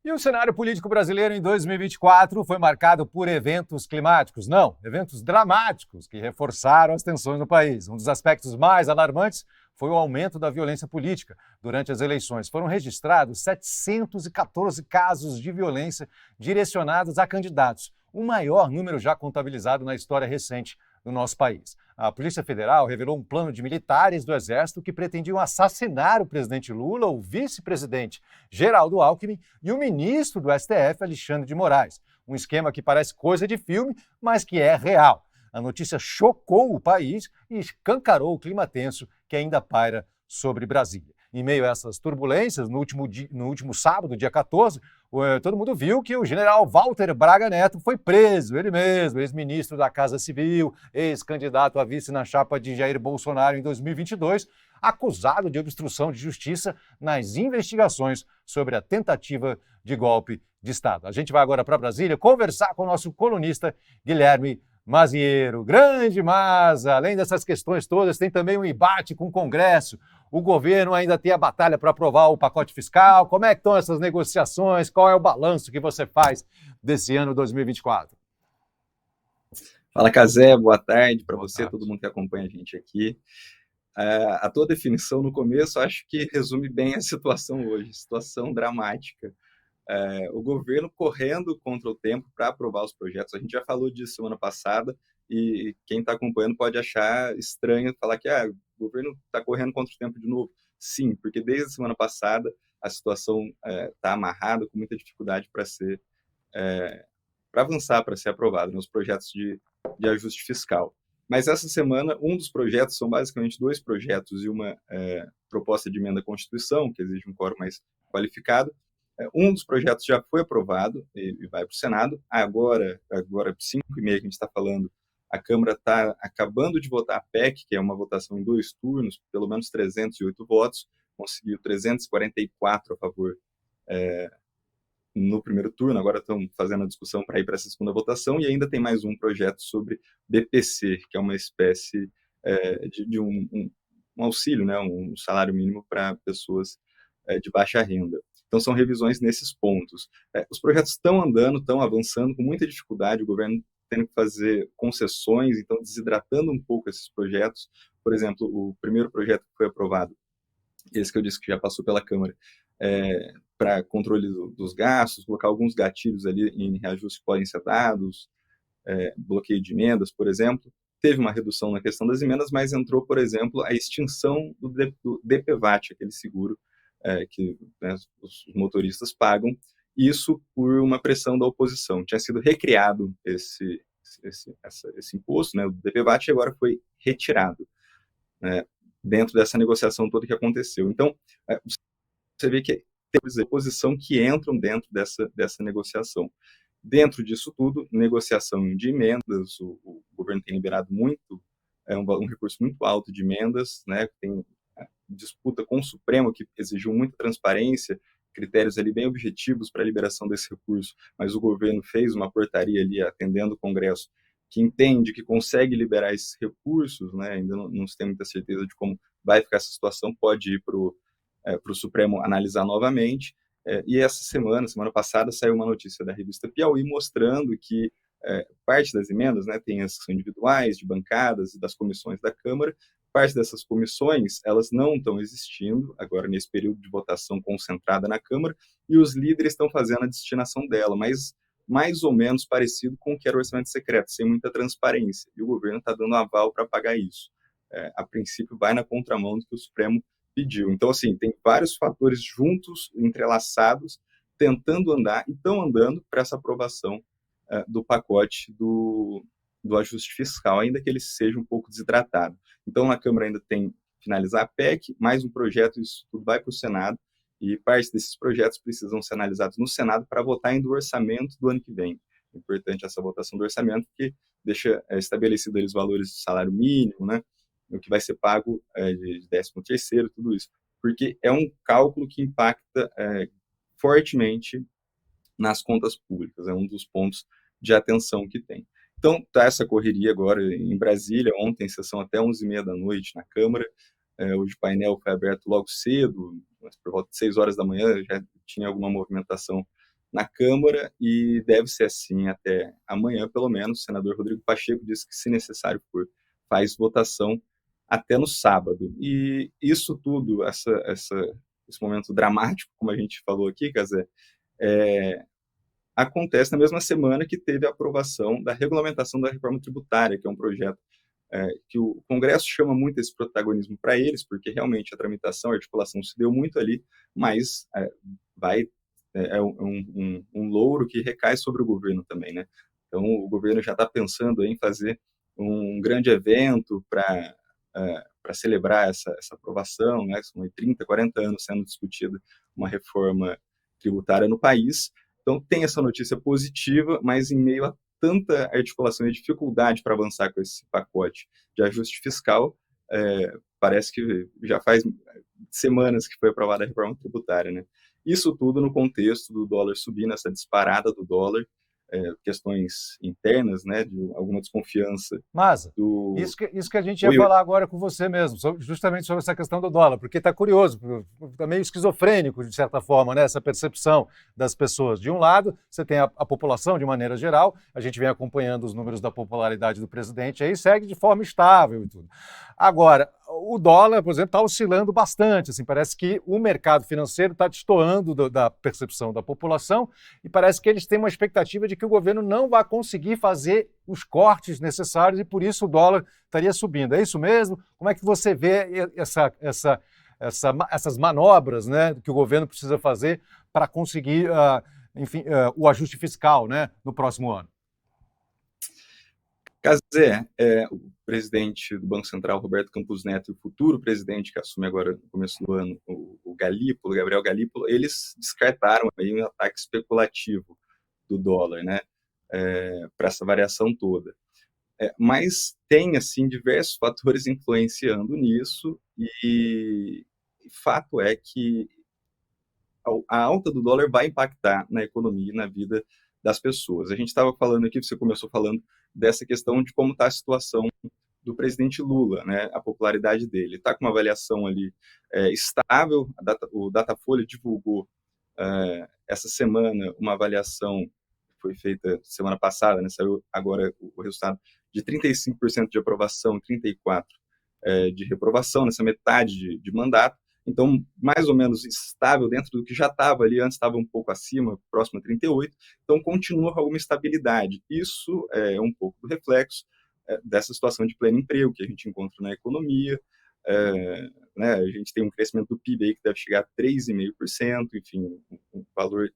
E o cenário político brasileiro em 2024 foi marcado por eventos climáticos, não, eventos dramáticos que reforçaram as tensões no país. Um dos aspectos mais alarmantes foi o aumento da violência política durante as eleições. Foram registrados 714 casos de violência direcionados a candidatos, o maior número já contabilizado na história recente do nosso país. A Polícia Federal revelou um plano de militares do Exército que pretendiam assassinar o presidente Lula, o vice-presidente Geraldo Alckmin e o ministro do STF, Alexandre de Moraes. Um esquema que parece coisa de filme, mas que é real. A notícia chocou o país e escancarou o clima tenso que ainda paira sobre Brasília. Em meio a essas turbulências, no último sábado, dia 14, todo mundo viu que o general Walter Braga Neto foi preso, ele mesmo, ex-ministro da Casa Civil, ex-candidato a vice na chapa de Jair Bolsonaro em 2022, acusado de obstrução de justiça nas investigações sobre a tentativa de golpe de Estado. A gente vai agora para Brasília conversar com o nosso colunista Guilherme Maziero. Grande Maza, além dessas questões todas, tem também um embate com o Congresso. O governo ainda tem a batalha para aprovar o pacote fiscal. Como é que estão essas negociações? Qual é o balanço que você faz desse ano 2024? Fala, Cazé, boa tarde para você, tarde. todo mundo que acompanha a gente aqui. A tua definição no começo, acho que resume bem a situação hoje, situação dramática. O governo correndo contra o tempo para aprovar os projetos. A gente já falou disso semana passada e quem está acompanhando pode achar estranho falar que o governo está correndo contra o tempo de novo. Sim, porque desde a semana passada a situação está amarrada com muita dificuldade para avançar, para ser aprovado nos projetos de ajuste fiscal. Mas essa semana, um dos projetos, são basicamente dois projetos e uma proposta de emenda à Constituição, que exige um quórum mais qualificado. Um dos projetos já foi aprovado e vai para o Senado. Agora 5h30 que a gente está falando, a Câmara está acabando de votar a PEC, que é uma votação em 2 turnos, pelo menos 308 votos, conseguiu 344 a favor no primeiro turno, agora estão fazendo a discussão para ir para essa segunda votação, e ainda tem mais um projeto sobre BPC, que é uma espécie de um auxílio, né, um salário mínimo para pessoas de baixa renda. Então, são revisões nesses pontos. Os projetos estão andando, estão avançando com muita dificuldade, o governo tendo que fazer concessões, então desidratando um pouco esses projetos. Por exemplo, o primeiro projeto que foi aprovado, esse que eu disse que já passou pela Câmara, para controle dos gastos, colocar alguns gatilhos ali em reajustes que podem ser dados, bloqueio de emendas, por exemplo. Teve uma redução na questão das emendas, mas entrou, por exemplo, a extinção do DPVAT, aquele seguro que, né, os motoristas pagam, isso por uma pressão da oposição. Tinha sido recriado esse imposto, né, o DPVAT, e agora foi retirado, né, dentro dessa negociação toda que aconteceu. Então, você vê que tem oposição que entram dentro dessa negociação. Dentro disso tudo, negociação de emendas, o governo tem liberado muito, um recurso muito alto de emendas, né, tem disputa com o Supremo, que exigiu muita transparência, critérios ali bem objetivos para a liberação desse recurso, mas o governo fez uma portaria ali, atendendo o Congresso, que entende que consegue liberar esses recursos, né, ainda não se tem muita certeza de como vai ficar essa situação, pode ir para o Supremo analisar novamente. E essa semana passada, saiu uma notícia da revista Piauí mostrando que parte das emendas, né, tem as que são individuais, de bancadas e das comissões da Câmara. Parte dessas comissões, elas não estão existindo agora nesse período de votação concentrada na Câmara, e os líderes estão fazendo a destinação dela, mas mais ou menos parecido com o que era o orçamento secreto, sem muita transparência, e o governo está dando aval para pagar isso. A princípio, vai na contramão do que o Supremo pediu. Então, assim, tem vários fatores juntos, entrelaçados, tentando andar e estão andando para essa aprovação do pacote do ajuste fiscal, ainda que ele seja um pouco desidratado. Então, na Câmara ainda tem finalizar a PEC, mais um projeto, isso tudo vai para o Senado, e parte desses projetos precisam ser analisados no Senado para votar ainda o orçamento do ano que vem. É importante essa votação do orçamento, porque deixa estabelecido os valores de salário mínimo, né, o que vai ser pago de 13º, tudo isso. Porque é um cálculo que impacta fortemente nas contas públicas, é um dos pontos de atenção que tem. Então, está essa correria agora em Brasília, ontem, sessão até 11h30 da noite na Câmara, hoje o painel foi aberto logo cedo, mas por volta de 6 horas da manhã já tinha alguma movimentação na Câmara e deve ser assim até amanhã, pelo menos. O senador Rodrigo Pacheco disse que, se necessário for, faz votação até no sábado. E isso tudo, esse momento dramático, como a gente falou aqui, Cazé, acontece na mesma semana que teve a aprovação da regulamentação da reforma tributária, que é um projeto que o Congresso chama muito esse protagonismo para eles, porque realmente a tramitação, a articulação se deu muito ali, mas um louro que recai sobre o governo também, né? Então, o governo já está pensando em fazer um grande evento para celebrar essa aprovação, né? São 30, 40 anos sendo discutida uma reforma tributária no país. Então, tem essa notícia positiva, mas em meio a tanta articulação e dificuldade para avançar com esse pacote de ajuste fiscal, parece que já faz semanas que foi aprovada a reforma tributária, né? Isso tudo no contexto do dólar subindo, essa disparada do dólar, questões internas, né, de alguma desconfiança Masa, do... isso que a gente ia Oi, falar agora com você mesmo, justamente sobre essa questão do dólar, porque está curioso, está meio esquizofrênico, de certa forma, né, essa percepção das pessoas. De um lado, você tem a população, de maneira geral, a gente vem acompanhando os números da popularidade do presidente, aí segue de forma estável e tudo. Agora, o dólar, por exemplo, está oscilando bastante, assim, parece que o mercado financeiro está destoando da percepção da população e parece que eles têm uma expectativa de que o governo não vai conseguir fazer os cortes necessários e por isso o dólar estaria subindo. É isso mesmo? Como é que você vê essas manobras, né, que o governo precisa fazer para conseguir, enfim, o ajuste fiscal, né, no próximo ano? Cazé, o presidente do Banco Central, Roberto Campos Neto, e o futuro presidente, que assume agora no começo do ano, o Galípolo, Gabriel Galípolo, eles descartaram aí um ataque especulativo do dólar, né, para essa variação toda. Mas tem, assim, diversos fatores influenciando nisso e fato é que a alta do dólar vai impactar na economia e na vida das pessoas. A gente estava falando aqui, você começou falando dessa questão de como está a situação do presidente Lula, né? A popularidade dele. Está com uma avaliação ali estável. O Datafolha divulgou essa semana uma avaliação que foi feita semana passada, né? Saiu agora o resultado de 35% de aprovação e 34% de reprovação, nessa metade de mandato. Então, mais ou menos estável dentro do que já estava ali, antes estava um pouco acima, próximo a 38, então continua com alguma estabilidade. Isso é um pouco do reflexo dessa situação de pleno emprego que a gente encontra na economia, né, a gente tem um crescimento do PIB aí que deve chegar a 3,5%, enfim, um valor